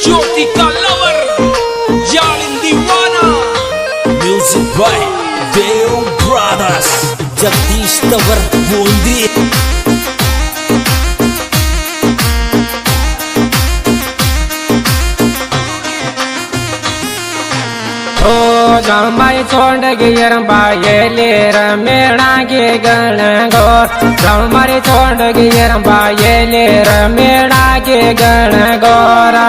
ज्योति का लवर जालिम दीवाना। Music by Dev brothers Jagdish Tawar Bundi. जमाई छोड़ गिर बाये रमेणा के गण गो जमाई छोड़ गिर बाये रमेणा के गण गोरा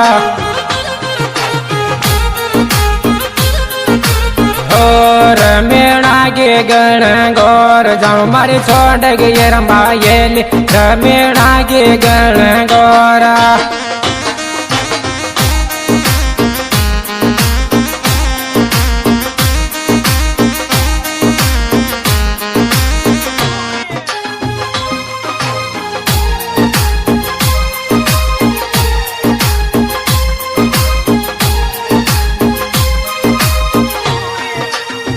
रमेणा के गण गौर जमाई छोड़ गिर बाये रमेणा के गण गोरा।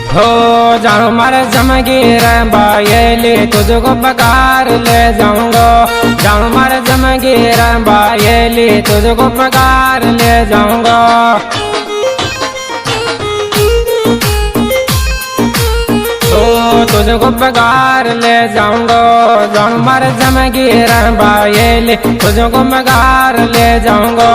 हो जाऊँ मारे जमगीर बायेली तुझको पकार ले जाऊंगा। जाऊँ मारे जमगीर बायेली तुझको पकार ले जाऊंगा। तुझको पकार ले जाऊंगा। जाऊँ मारे जमगीर बायेली तुझको पकार ले जाऊंगा।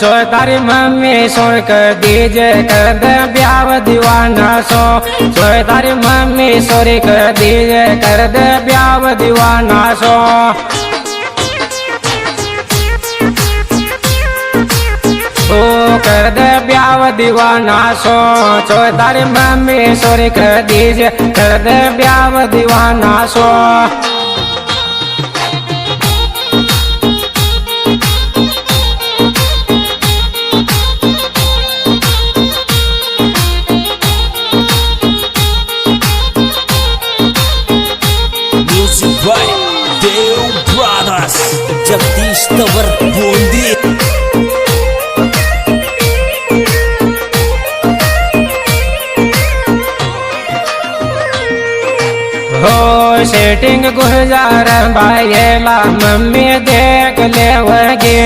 सो तारी मम्मी सुन कर दीजे कर दे ब्याह दीवाना सो तारी मम्मी सोरी कर दीजे कर दे ब्याह दीवाना सो कर दे ब्याह दीवाना सो तारी मम्मी सोरी कर दीजे कर दे ब्याह दीवाना सो। Bye Dev brothers Jagdish Tawar Bundi. हो सेटिंग गुजार बायेला मम्मी देख लेवगे।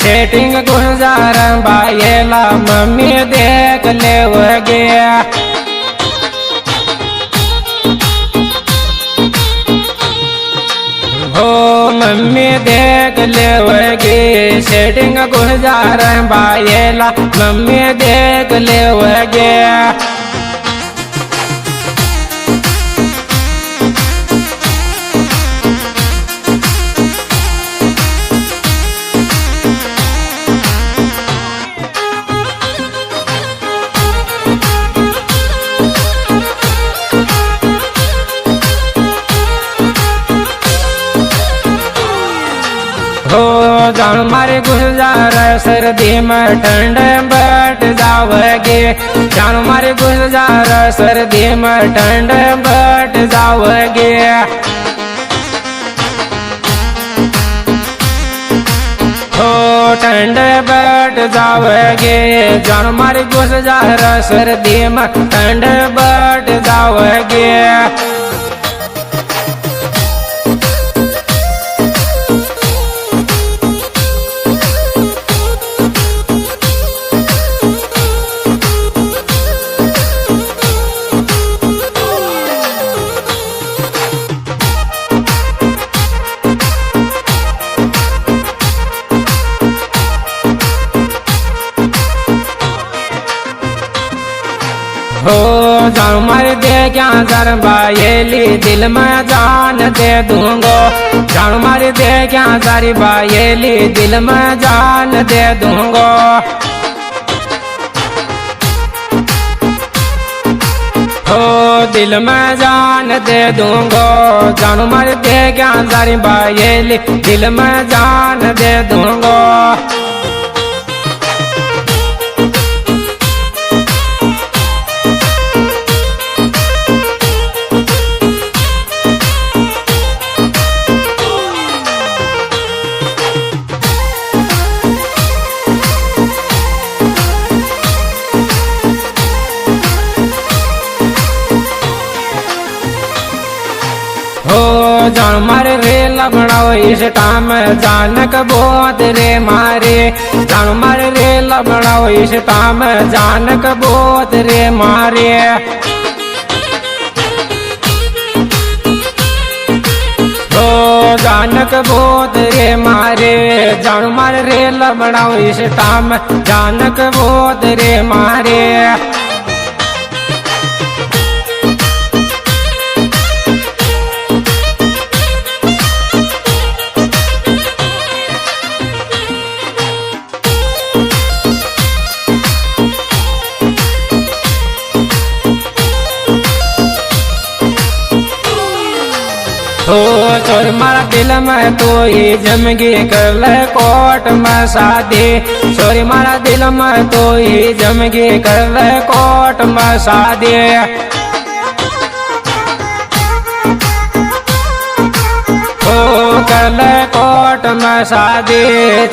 सेटिंग गुजार बायेला मम्मी देख लेवगे। हो मम्मी देख लेवगे सेटिंग गुजार बायेला मम्मी देख लेवगे। हो जान मारे गुलजार सर्दी में ठंड बैठ जाओगे। जान मारे गुलजार सर्दी में ठंड बैठ जाओगे। हो ठंड बैठ जाओगे। जान मारे गुलजार सर्दी में ठंड बैठ जाओगे। हो जान मर दे क्या जर बायेली दिल में जान दे दूंगो। जान मर दे क्या जर बायेली दिल में जान दे दूंगो। हो दिल में जान दे दूंगो। जान मर दे क्या जर बायेली दिल में जान दे दूंगो। जान मारे रे लबड़ाओ इस टाइम जानक बहुत रे मारे जान मारे रे लबड़ाओ इस टाइम जानक बहुत रे मारे जानक बहुत रे मारे जान मारे रे लबड़ाओ इस टाइम जानक बहुत रे मारे चोर मारा दिल में तो ही जमगी कर ले कोट में शादी चोरी मारा दिल में तो ही जमगी कर ले कोट में शादी कर ले कोट में शादी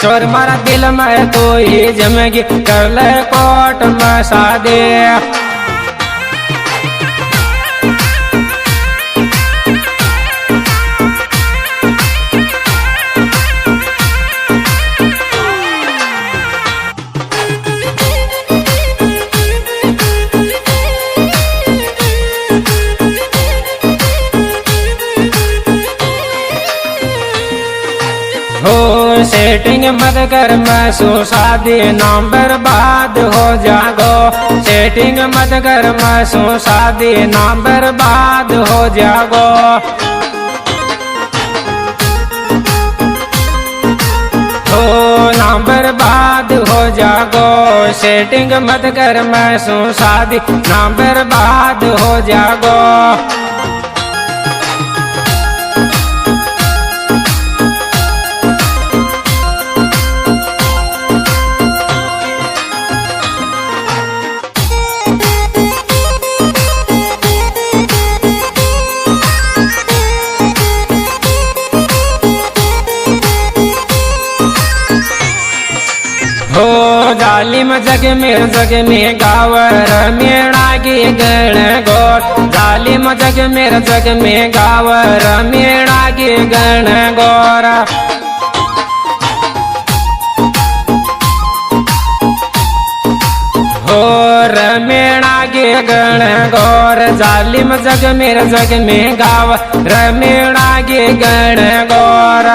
चोर मारा दिल में तो ही जमगी कर ले कोट में शादी सेटिंग मत कर मैं सो शादी नाम बर्बाद हो जागो सेटिंग मत कर मैं सो शादी नाम बर्बाद हो जागो नाम बर्बाद हो जागो सेटिंग मत कर मैं सो शादी नाम बर्बाद हो जागो जालिम जग में गावर मेरा की गण गौर जालिम जग में गावर मेरा की गण गौर मेरा के गण गौर जालिम जग में गावर मेरा के गण गौर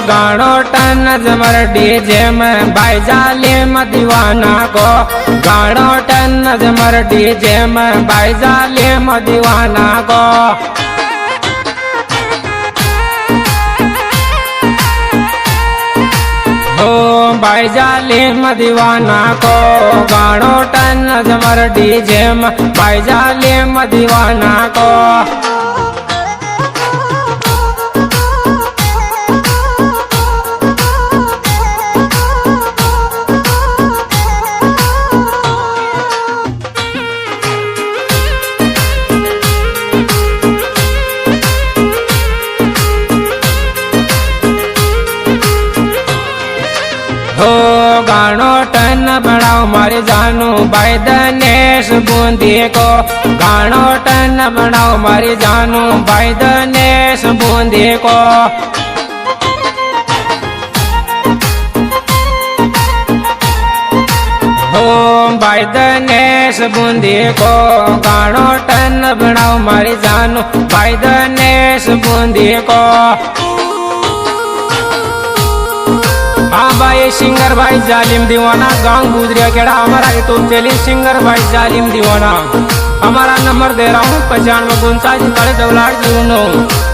गाड़ो टन जमर डीजे में भाई जालिम दीवाना को गाड़ो टन जमर डीजे में भाई जालिम दीवाना को भाई जालिम दीवाना को गाड़ो टन जमर डीजे में भाई जालिम दीवाना को गानो टन बढ़ाओ मारे जानू भाई दनेश बूंदी को गानो टन बढ़ाओ मारे जानू भाई दनेश बूंदी को भाई दनेश बूंदी को गानो टन बढ़ाओ मारे जानू भाई दनेश बूंदी को हाँ भाई सिंगर भाई जालिम दीवाना गांव गुजरिया केड़ा हमारा तो चली सिंगर भाई जालिम दीवाना हमारा नंबर दे रहा हूँ 95 59 3 2 9